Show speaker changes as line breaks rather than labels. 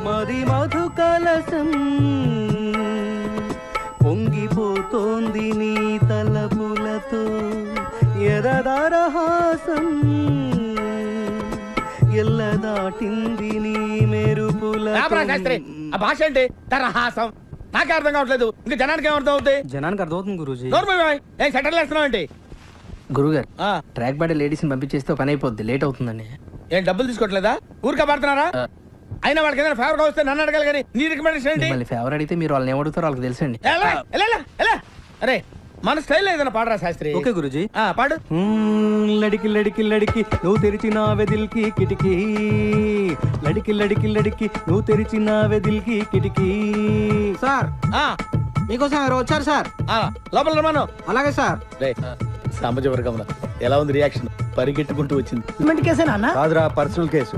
మది మధు కలసం పొంగిపోతోంది నీ తలపులతో ఎరదరహాసం ఎల్ల దాటింది నీ మెరుపుల
శాస్త్రి ఆ భాష ఏంటి తరహాసం నాకే అర్థం కావట్లేదు ఇంకా జనానికి ఏమర్థం అవుతాయి
జనానికి అర్థమవుతుంది గురూజీ
ఏం సెటర్లు వేస్తున్నావు ఏంటి
గురుగారు ట్రాక్ బాడీ లేడీస్ ని పంపించేస్తే పని అయిపోద్ది లేట్ అవుతుందండి
ఏం డబ్బులు తీసుకోవట్లేదా ఊరికే పడుతున్నారా అయినా వాళ్ళకి ఏదైనా ఫేవర్ వస్తే నన్ను అడగాలి కానీ నీ రికమెండేషన్ ఏంటి
మళ్ళీ ఫేవర్ అడిగితే మీరు వాళ్ళని ఏమడుగుతారో వాళ్ళకి తెలుసండి
అరే మన స్టైల్ ఏదైనా పాడరా శాస్త్రి
ఓకే గురూజీ
పాడు
లడికి లడికి లడికి నువ్వు తెరిచిన వెదిల్కి కిటికీ లడికి లడికి లడికి నువ్వు తెరిచిన వెదిల్కి కిటికీ
సార్ మీకోసం ఎవరు వచ్చారు సార్
లోపల రమాను
అలాగే సార్
సామాజిక వర్గంలో ఎలా ఉంది రియాక్షన్ పరిగెట్టుకుంటూ వచ్చింది
కేసేనా
కాదురా పర్సనల్ కేసు